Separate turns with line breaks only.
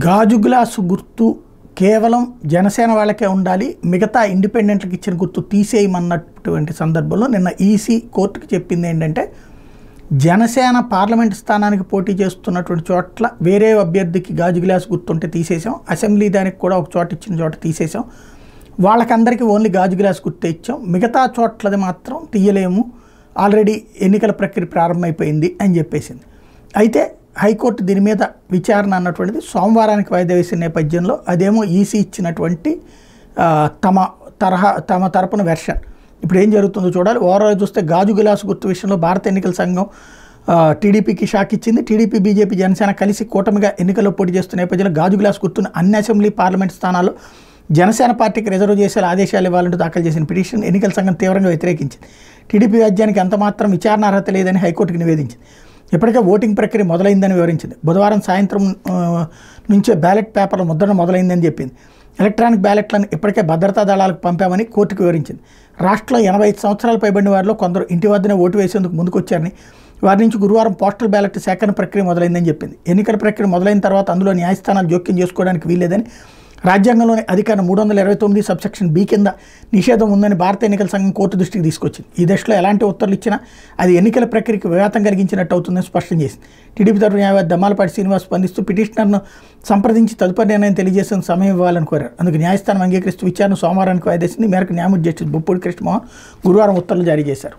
గాజు గ్లాసు గుర్తు కేవలం జనసేన వాళ్ళకే ఉండాలి, మిగతా ఇండిపెండెంట్లకు ఇచ్చిన గుర్తు తీసేయమన్నటువంటి సందర్భంలో నిన్న ఈసీ కోర్టుకి చెప్పింది ఏంటంటే, జనసేన పార్లమెంట్ స్థానానికి పోటీ చేస్తున్నటువంటి చోట్ల వేరే అభ్యర్థికి గాజు గ్లాసు గుర్తుంటే తీసేసాం, అసెంబ్లీ దానికి కూడా ఒక చోట ఇచ్చిన చోట తీసేసాం, వాళ్ళకందరికీ ఓన్లీ గాజు గ్లాసు గుర్తే ఇచ్చాం, మిగతా చోట్లది మాత్రం తీయలేము, ఆల్రెడీ ఎన్నికల ప్రక్రియ ప్రారంభమైపోయింది అని చెప్పేసింది. అయితే హైకోర్టు దీని మీద విచారణ అన్నటువంటిది సోమవారానికి వాయిదా వేసిన నేపథ్యంలో అదేమో ఈసీ ఇచ్చినటువంటి తమ తరపున వెర్షన్. ఇప్పుడు ఏం జరుగుతుందో చూడాలి. ఓవరాల్ చూస్తే గాజు గ్లాసు గుర్తు విషయంలో భారత ఎన్నికల సంఘం టీడీపీకి షాక్ ఇచ్చింది. టీడీపీ, బీజేపీ, జనసేన కలిసి కూటమిగా ఎన్నికల్లో పోటీ చేస్తున్న నేపథ్యంలో గాజు గ్లాసు గుర్తును అన్ని అసెంబ్లీ, పార్లమెంట్ స్థానాల్లో జనసేన పార్టీకి రిజర్వ్ చేసే ఆదేశాలు ఇవ్వాలంటూ దాఖలు చేసిన పిటిషన్ ఎన్నికల సంఘం తీవ్రంగా వ్యతిరేకించింది. టీడీపీ వ్యాజ్యానికి ఎంతమాత్రం విచారణ అర్హత లేదని హైకోర్టుకు నివేదించింది. ఇప్పటికే ఓటింగ్ ప్రక్రియ మొదలైందని వివరించింది. బుధవారం సాయంత్రం నుంచే బ్యాలెట్ పేపర్ల ముద్రణ మొదలైందని చెప్పింది. ఎలక్ట్రానిక్ బ్యాలెట్లను ఇప్పటికే భద్రతా దళాలకు పంపామని కోర్టుకు వివరించింది. రాష్ట్రంలో 85 సంవత్సరాలు పైబడిన వారిలో కొందరు ఇంటి వద్దనే ఓటు వేసేందుకు ముందుకొచ్చారని, వారి నుంచి గురువారం పోస్టల్ బ్యాలెట్ సేకరణ ప్రక్రియ మొదలైందని చెప్పింది. ఎన్నికల ప్రక్రియ మొదలైన తర్వాత అందులో న్యాయస్థానాలు జోక్యం చేసుకోవడానికి వీల్లేదని, రాజ్యాంగంలోని అధికారం 329 సబ్సెక్షన్ బి కింద నిషేధం ఉందని భారత ఎన్నికల సంఘం కోర్టు దృష్టికి తీసుకొచ్చింది. ఈ దశలో ఎలాంటి ఉత్తర్వులు ఇచ్చినా అది ఎన్నికల ప్రక్రియకు విఘాతం కలిగించినట్టు అవుతుందని స్పష్టం చేసింది. టీడీపీ తరఫున న్యాయవాది దమ్మాలపాటి శ్రీనివాస్ స్పందిస్తూ పిటిషనర్ను సంప్రదించి తదుపరి నిర్ణయం తెలియజేసిన సమయం ఇవ్వాలని కోరారు. అందుకు న్యాయస్థానం అంగీకరిస్తూ విచారణ సోమవారానికి వాయిదా వేసింది. మేరకు న్యాయమూర్తి జస్టిస్ బొప్పూడి కృష్ణమోహన్ గురువారం ఉత్తర్వులు జారీ చేశారు.